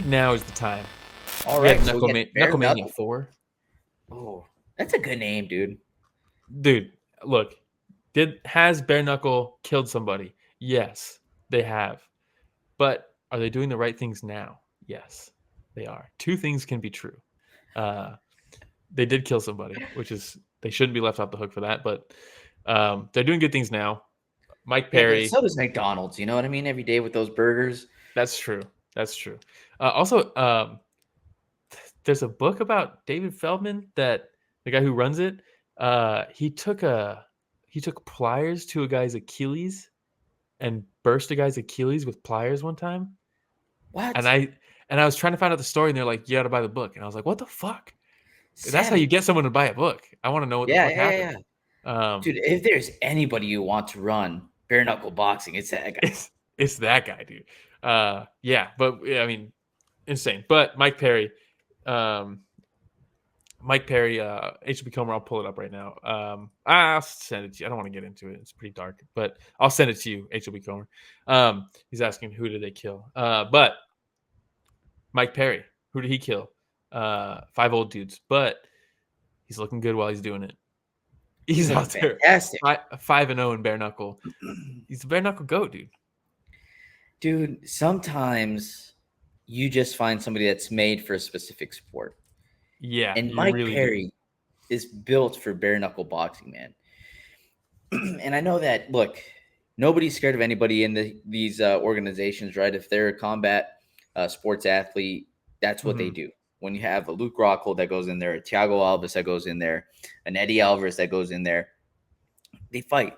Now is the time. All We had right, so we get bare Knucklemania knuckle. 4. Oh, that's a good name, dude. Dude, look, has Bare Knuckle killed somebody? Yes, they have. But are they doing the right things now? Yes, they are. Two things can be true. Uh, they did kill somebody, which is they shouldn't be left off the hook for that. But they're doing good things now. Mike Yeah, but Perry, so does McDonald's. You know what I mean? Every day with those burgers. that's true. That's true. Also, there's a book about David Feldman that the guy who runs it. He took pliers to a guy's Achilles and burst a guy's Achilles with pliers one time. And What? I was trying to find out the story, and they're like, "You got to buy the book." And I was like, "What the fuck?" That's how you get Savage. someone to buy a book. I want to know what the Yeah, fuck yeah, yeah, happened. yeah. Um, Dude, if there's anybody you want to run bare knuckle boxing, it's that guy. it's that guy, dude. Yeah, but yeah, I mean, insane. But um, Mike Perry, HB Comer, I'll pull it up right now. I'll send it to you. I don't want to get into it. It's pretty dark, but I'll send it to you, HB Comer. He's asking who did they kill? But Mike Perry, who did he kill? Five old dudes, but he's looking good while he's doing it. He's He's looking out there fantastic. 5-0 in bare knuckle. He's the bare knuckle goat, dude. Dude, sometimes you just find somebody that's made for a specific sport. Yeah, And you Mike really do. Perry is built for bare knuckle boxing, man. And I know that, look, nobody's scared of anybody in these organizations, right? If they're a combat sports athlete, that's what they Mm-hmm. do. When you have a Luke Rockhold that goes in there, a Thiago Alves that goes in there, an Eddie Alvarez that goes in there, they fight.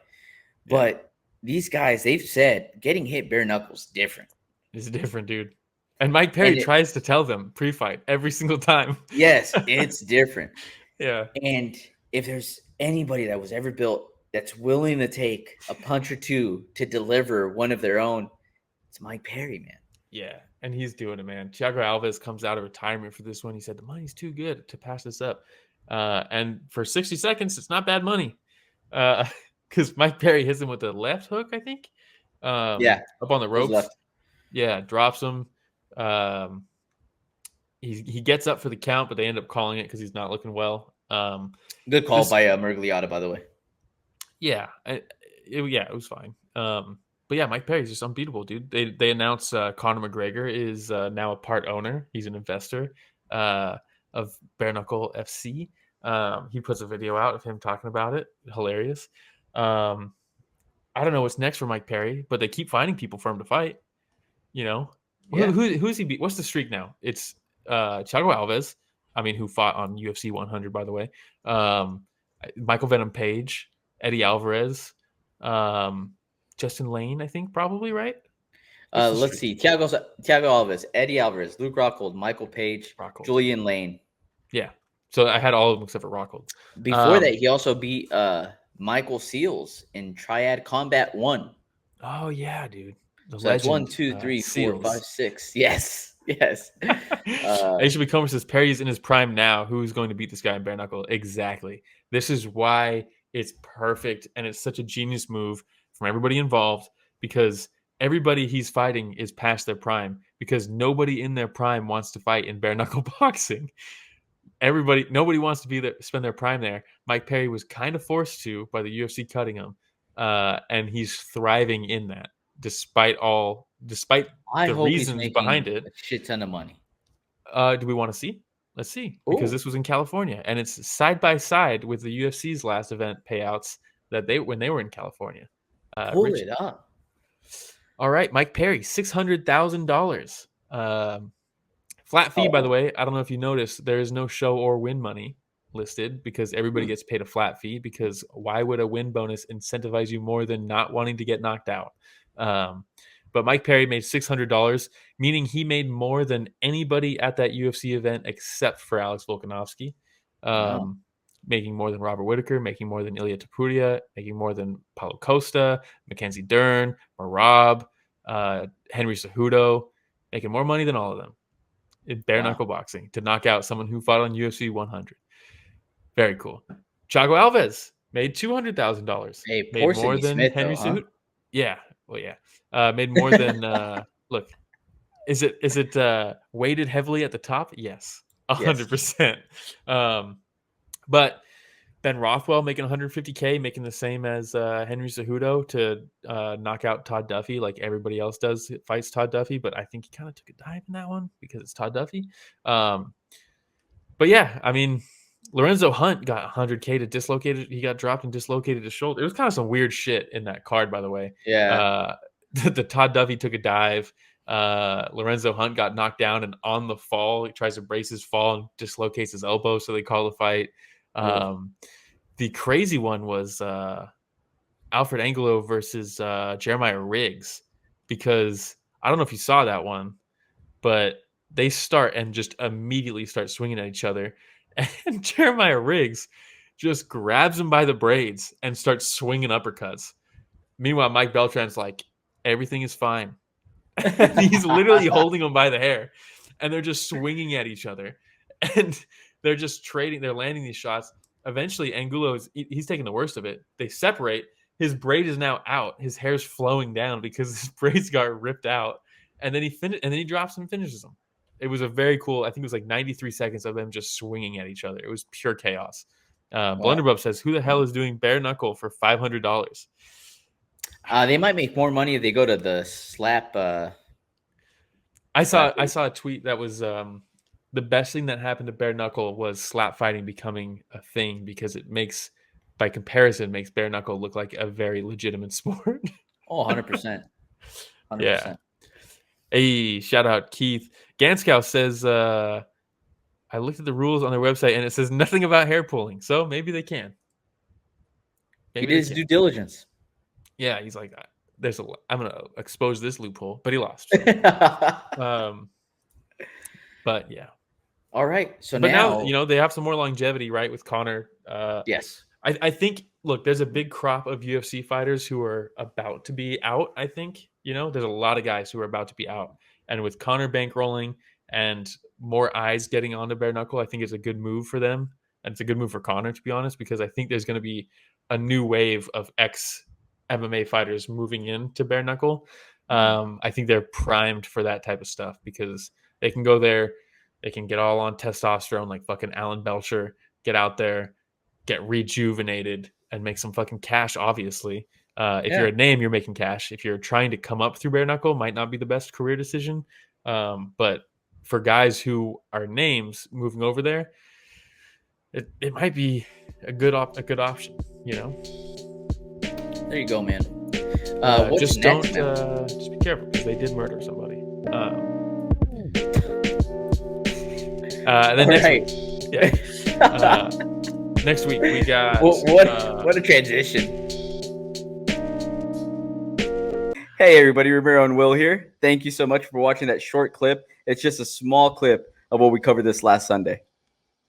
Yeah, But these guys, they've said getting hit bare knuckles different. it's different, dude. And Mike Perry And it, tries to tell them pre-fight every single time. yes, it's different. Yeah, And if there's anybody that was ever built that's willing to take a punch or two to deliver one of their own, it's Mike Perry, man. yeah, and he's doing it, man. Thiago Alves comes out of retirement for this one. He said the money's too good to pass this up, and for 60 seconds, it's not bad money. Because Mike Perry hits him with a left hook, I think, Yeah, up on the goes ropes. left. Yeah, drops him. Um, he gets up for the count, but they end up calling it because he's not looking well. Good call This by Mergliata, by the way. Yeah, it was fine. But yeah, Mike Perry's just unbeatable, dude. They announced Conor McGregor is now a part owner. He's an investor of Bare Knuckle FC. He puts a video out of him talking about it. Hilarious. Um, I don't know what's next for Mike Perry, but they keep finding people for him to fight. You know, Yeah. who's he beat? What's the streak now? It's Thiago Alves. I mean, who fought on UFC 100, by the way. Um, Michael Venom Page, Eddie Alvarez, um, Justin Lane. I think probably right. What's the Let's streak? see. Thiago Alves, Eddie Alvarez, Luke Rockhold, Michael Page, Rockhold. Julian Lane. Yeah. So I had all of them except for Rockhold. Before that, he also beat Michael Seals in Triad Combat 1. Oh yeah, dude, the So that's one, legend two, three, four, five, Seals. six. Yes. Yes. Uh, Asia Comer says Perry's in his prime now. Who's going to beat this guy in bare knuckle? Exactly. This is why it's perfect and it's such a genius move from everybody involved because everybody he's fighting is past their prime because nobody in their prime wants to fight in bare knuckle boxing. Nobody wants to be there, spend their prime there. Mike Perry was kind of forced to by the UFC cutting him, and he's thriving in that despite I the hope he's reasons behind making it. a shit ton of money. Do we want to see? Let's see, because Oh, this was in California, and it's side by side with the UFC's last event payouts that when they were in California. pull Rich. it up. All right, Mike Perry, $600,000. Flat fee, by the Oh, way. I don't know if you noticed, there is no show or win money listed because everybody hmm. gets paid a flat fee. Because why would a win bonus incentivize you more than not wanting to get knocked out? Um, but Mike Perry made $600, meaning he made more than anybody at that UFC event except for Alex Volkanovski. Wow. Making more than Robert Whitaker, making more than Ilya Tapuria, making more than Paulo Costa, Mackenzie Dern, Marab, Henry Cejudo, making more money than all of them in bare Wow. knuckle boxing to knock out someone who fought on UFC 100. Very cool. Thiago Alves made $200,000. Hey, Made poor more Sidney than Smith, though, Henry huh? Cejudo. Yeah, well, yeah. Made more than look. Is it weighted heavily at the top? Yes, Yes. 100%. But Ben Rothwell making 150K, making the same as Henry Cejudo to knock out Todd Duffy, like everybody else does. Fights Todd Duffy, but I think he kind of took a dive in that one because it's Todd Duffy. But yeah, I mean, Lorenzo Hunt got 100K to dislocated. He got dropped and dislocated his shoulder. It was kind of some weird shit in that card, by the way. Yeah. The Todd Duffy took a dive. Lorenzo Hunt got knocked down, and on the fall, he tries to brace his fall and dislocates his elbow, so they call the fight. Ugh. The crazy one was Alfred Angelo versus Jeremiah Riggs, because I don't know if you saw that one, but they start and just immediately start swinging at each other. And Jeremiah Riggs just grabs him by the braids and starts swinging uppercuts. Meanwhile, Mike Beltran's like, everything is fine. And he's literally holding him by the hair. And they're just swinging at each other. And they're just trading. They're landing these shots. Eventually, Angulo he's taking the worst of it. They separate. His braid is now out. His hair's flowing down because his braids got ripped out. And then he drops him and finishes him. It was a very cool. I think it was like 93 seconds of them just swinging at each other. It was pure chaos. Wow. Blunderbub says, "Who the hell is doing bare knuckle for $500?" They might make more money if they go to the slap. I saw a tweet that was the best thing that happened to bare knuckle was slap fighting becoming a thing, because it makes, by comparison, makes bare knuckle look like a very legitimate sport. Oh, 100%. 100%. Yeah. Hey, shout out Keith. Ganskow says, I looked at the rules on their website and it says nothing about hair pulling. So maybe they can. He did his due diligence. Yeah, he's like, I'm going to expose this loophole, but he lost. So. But yeah. All right. So but now, you know, they have some more longevity, right, with Conor. Yes. I think, look, there's a big crop of UFC fighters who are about to be out, I think. You know, there's a lot of guys who are about to be out. And with Conor bankrolling and more eyes getting onto bare knuckle, I think it's a good move for them. And it's a good move for Conor, to be honest, because I think there's going to be a new wave of ex-MMA fighters moving into bare knuckle. I think they're primed for that type of stuff because they can go there, they can get all on testosterone like fucking Alan Belcher, get out there, get rejuvenated, and make some fucking cash, obviously. If you're a name, you're making cash. If you're trying to come up through bare knuckle, might not be the best career decision. But for guys who are names moving over there, it might be a good option, you know? There you go, man. Just don't, just be careful, because they did murder somebody. And then next week we got what a transition. Hey everybody, Ramiro and Will here. Thank you so much for watching that short clip. It's just a small clip of what we covered this last Sunday.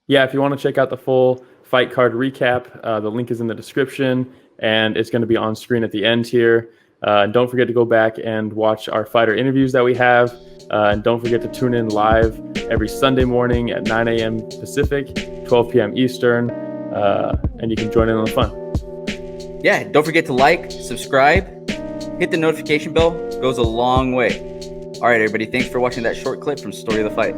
Yeah, if you want to check out the full fight card recap, the link is in the description, and it's going to be on screen at the end here. Don't forget to go back and watch our fighter interviews that we have. And don't forget to tune in live every Sunday morning at 9 a.m. Pacific, 12 p.m. Eastern, and you can join in on the fun. Yeah, don't forget to like, subscribe, hit the notification bell. It goes a long way. All right, everybody, thanks for watching that short clip from Story of the Fight.